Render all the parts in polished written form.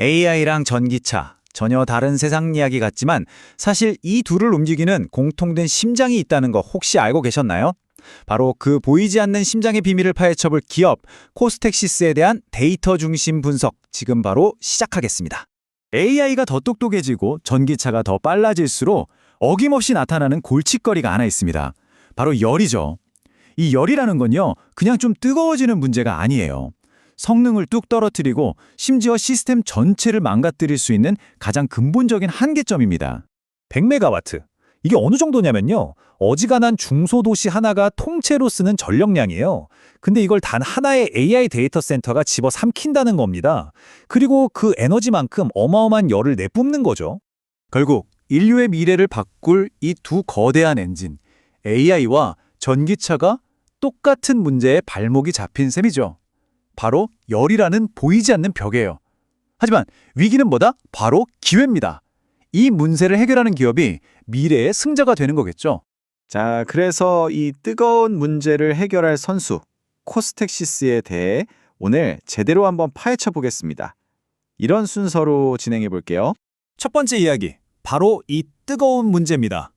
AI랑 전기차, 전혀 다른 세상 이야기 같지만 사실 이 둘을 움직이는 공통된 심장이 있다는 거 혹시 알고 계셨나요? 바로 그 보이지 않는 심장의 비밀을 파헤쳐볼 기업 코스텍시스에 대한 데이터 중심 분석 지금 바로 시작하겠습니다. AI가 더 똑똑해지고 전기차가 더 빨라질수록 어김없이 나타나는 골칫거리가 하나 있습니다. 바로 열이죠. 이 열이라는 건요, 그냥 좀 뜨거워지는 문제가 아니에요. 성능을 뚝 떨어뜨리고 심지어 시스템 전체를 망가뜨릴 수 있는 가장 근본적인 한계점입니다. 100메가와트. 이게 어느 정도냐면요. 어지간한 중소도시 하나가 통째로 쓰는 전력량이에요. 근데 이걸 단 하나의 AI 데이터 센터가 집어 삼킨다는 겁니다. 그리고 그 에너지만큼 어마어마한 열을 내뿜는 거죠. 결국 인류의 미래를 바꿀 이 두 거대한 엔진, AI와 전기차가 똑같은 문제에 발목이 잡힌 셈이죠. 바로 열이라는 보이지 않는 벽이에요. 하지만 위기는 뭐다? 바로 기회입니다. 이 문제를 해결하는 기업이 미래의 승자가 되는 거겠죠. 자, 그래서 이 뜨거운 문제를 해결할 선수, 코스텍시스에 대해 오늘 제대로 한번 파헤쳐 보겠습니다. 이런 순서로 진행해 볼게요. 첫 번째 이야기, 바로 이 뜨거운 문제입니다.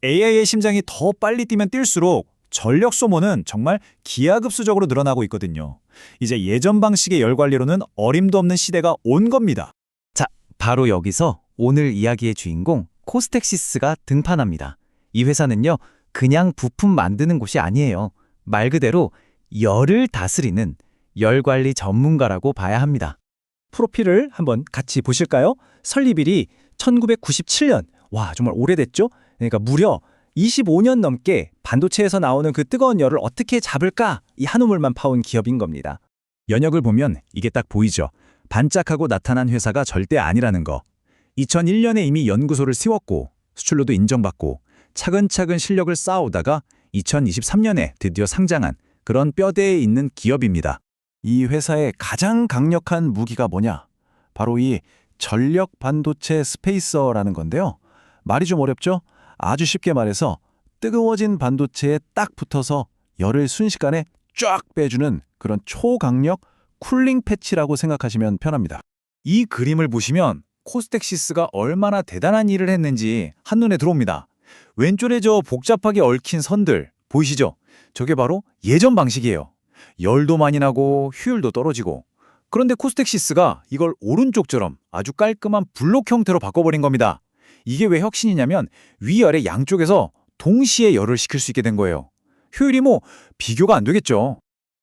AI의 심장이 더 빨리 뛰면 뛸수록 전력 소모는 정말 기하급수적으로 늘어나고 있거든요. 이제 예전 방식의 열 관리로는 어림도 없는 시대가 온 겁니다. 자, 바로 여기서 오늘 이야기의 주인공 코스텍시스가 등판합니다. 이 회사는요, 그냥 부품 만드는 곳이 아니에요. 말 그대로 열을 다스리는 열관리 전문가라고 봐야 합니다. 프로필을 한번 같이 보실까요? 설립일이 1997년. 와, 정말 오래됐죠? 그러니까 무려 25년 넘게 반도체에서 나오는 그 뜨거운 열을 어떻게 잡을까? 이 한 우물만 파온 기업인 겁니다. 연역을 보면 이게 딱 보이죠. 반짝하고 나타난 회사가 절대 아니라는 거. 2001년에 이미 연구소를 세웠고 수출로도 인정받고 차근차근 실력을 쌓아오다가 2023년에 드디어 상장한 그런 뼈대에 있는 기업입니다. 이 회사의 가장 강력한 무기가 뭐냐? 바로 이 전력 반도체 스페이서라는 건데요. 말이 좀 어렵죠? 아주 쉽게 말해서 뜨거워진 반도체에 딱 붙어서 열을 순식간에 쫙 빼주는 그런 초강력 쿨링 패치라고 생각하시면 편합니다. 이 그림을 보시면 코스텍시스가 얼마나 대단한 일을 했는지 한눈에 들어옵니다. 왼쪽에 저 복잡하게 얽힌 선들 보이시죠? 저게 바로 예전 방식이에요. 열도 많이 나고 효율도 떨어지고. 그런데 코스텍시스가 이걸 오른쪽처럼 아주 깔끔한 블록 형태로 바꿔버린 겁니다. 이게 왜 혁신이냐면 위아래 양쪽에서 동시에 열을 식힐 수 있게 된 거예요. 효율이 뭐 비교가 안 되겠죠.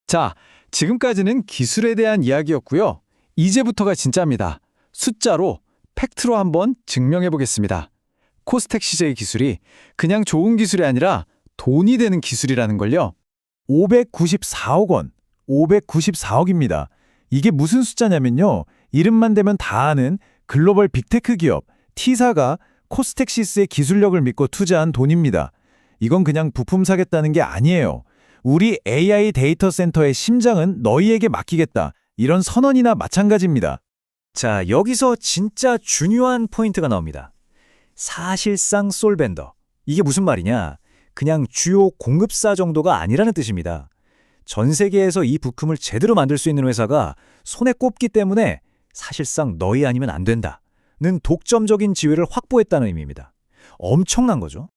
자, 지금까지는 기술에 대한 이야기였고요. 이제부터가 진짜입니다. 숫자로, 팩트로 한번 증명해 보겠습니다. 코스텍시스의 기술이 그냥 좋은 기술이 아니라 돈이 되는 기술이라는 걸요. 594억 원, 594억입니다. 이게 무슨 숫자냐면요. 이름만 대면 다 아는 글로벌 빅테크 기업 T사가 코스텍시스의 기술력을 믿고 투자한 돈입니다. 이건 그냥 부품 사겠다는 게 아니에요. 우리 AI 데이터 센터의 심장은 너희에게 맡기겠다. 이런 선언이나 마찬가지입니다. 자, 여기서 진짜 중요한 포인트가 나옵니다. 사실상 솔벤더. 이게 무슨 말이냐? 그냥 주요 공급사 정도가 아니라는 뜻입니다. 전 세계에서 이 부품을 제대로 만들 수 있는 회사가 손에 꼽기 때문에 사실상 너희 아니면 안 된다는 독점적인 지위를 확보했다는 의미입니다. 엄청난 거죠.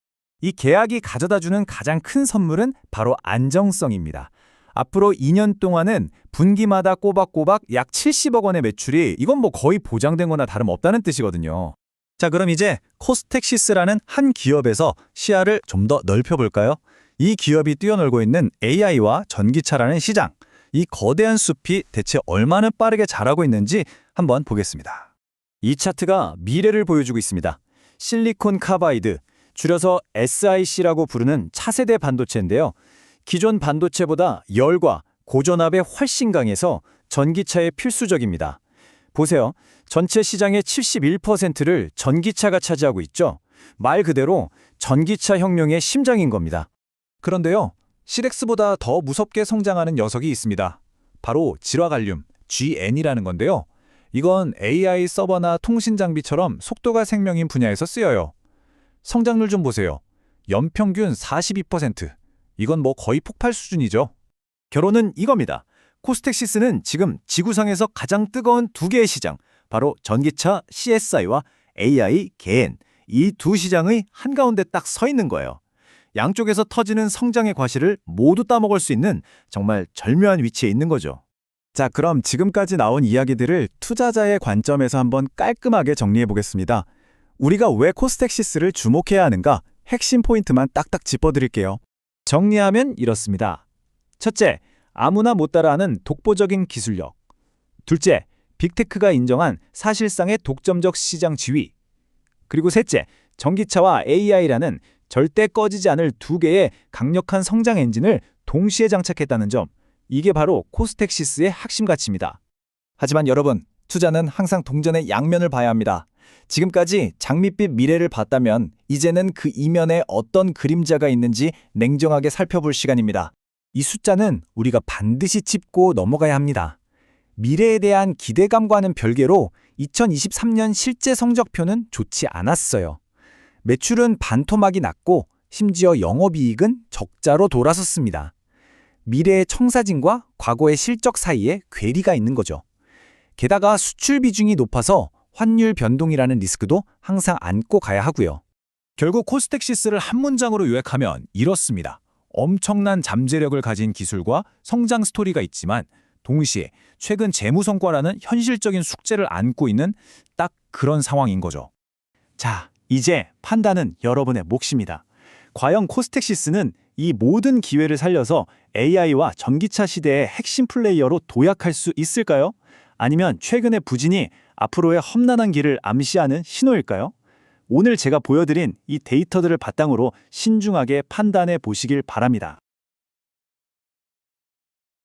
이 계약이 가져다주는 가장 큰 선물은 바로 안정성입니다. 앞으로 2년 동안은 분기마다 꼬박꼬박 약 70억 원의 매출이 이건 뭐 거의 보장된 거나 다름없다는 뜻이거든요. 자, 그럼 이제 코스텍시스라는 한 기업에서 시야를 좀 더 넓혀볼까요? 이 기업이 뛰어놀고 있는 AI와 전기차라는 시장, 이 거대한 숲이 대체 얼마나 빠르게 자라고 있는지 한번 보겠습니다. 이 차트가 미래를 보여주고 있습니다. 실리콘 카바이드, 줄여서 SiC라고 부르는 차세대 반도체인데요. 기존 반도체보다 열과 고전압에 훨씬 강해서 전기차에 필수적입니다. 보세요. 전체 시장의 71%를 전기차가 차지하고 있죠. 말 그대로 전기차 혁명의 심장인 겁니다. 그런데요, 시렉스보다 더 무섭게 성장하는 녀석이 있습니다. 바로 질화갈륨, GN이라는 건데요. 이건 AI 서버나 통신 장비처럼 속도가 생명인 분야에서 쓰여요. 성장률 좀 보세요. 연평균 42%. 이건 뭐 거의 폭발 수준이죠. 결론은 이겁니다. 코스텍시스는 지금 지구상에서 가장 뜨거운 두 개의 시장, 바로 전기차 CSI와 AI 개엔, 이 두 시장의 한가운데 딱 서 있는 거예요. 양쪽에서 터지는 성장의 과실을 모두 따먹을 수 있는 정말 절묘한 위치에 있는 거죠. 자, 그럼 지금까지 나온 이야기들을 투자자의 관점에서 한번 깔끔하게 정리해 보겠습니다. 우리가 왜 코스텍시스를 주목해야 하는가? 핵심 포인트만 딱딱 짚어드릴게요. 정리하면 이렇습니다. 첫째, 아무나 못 따라하는 독보적인 기술력. 둘째, 빅테크가 인정한 사실상의 독점적 시장 지위. 그리고 셋째, 전기차와 AI라는 절대 꺼지지 않을 두 개의 강력한 성장 엔진을 동시에 장착했다는 점. 이게 바로 코스텍시스의 핵심 가치입니다. 하지만 여러분, 투자는 항상 동전의 양면을 봐야 합니다. 지금까지 장밋빛 미래를 봤다면 이제는 그 이면에 어떤 그림자가 있는지 냉정하게 살펴볼 시간입니다. 이 숫자는 우리가 반드시 짚고 넘어가야 합니다. 미래에 대한 기대감과는 별개로 2023년 실제 성적표는 좋지 않았어요. 매출은 반토막이 났고 심지어 영업이익은 적자로 돌아섰습니다. 미래의 청사진과 과거의 실적 사이에 괴리가 있는 거죠. 게다가 수출 비중이 높아서 환율 변동이라는 리스크도 항상 안고 가야 하고요. 결국 코스텍시스를 한 문장으로 요약하면 이렇습니다. 엄청난 잠재력을 가진 기술과 성장 스토리가 있지만 동시에 최근 재무 성과라는 현실적인 숙제를 안고 있는 딱 그런 상황인 거죠. 자, 이제 판단은 여러분의 몫입니다. 과연 코스텍시스는 이 모든 기회를 살려서 AI와 전기차 시대의 핵심 플레이어로 도약할 수 있을까요? 아니면 최근의 부진이 앞으로의 험난한 길을 암시하는 신호일까요? 오늘 제가 보여드린 이 데이터들을 바탕으로 신중하게 판단해 보시길 바랍니다.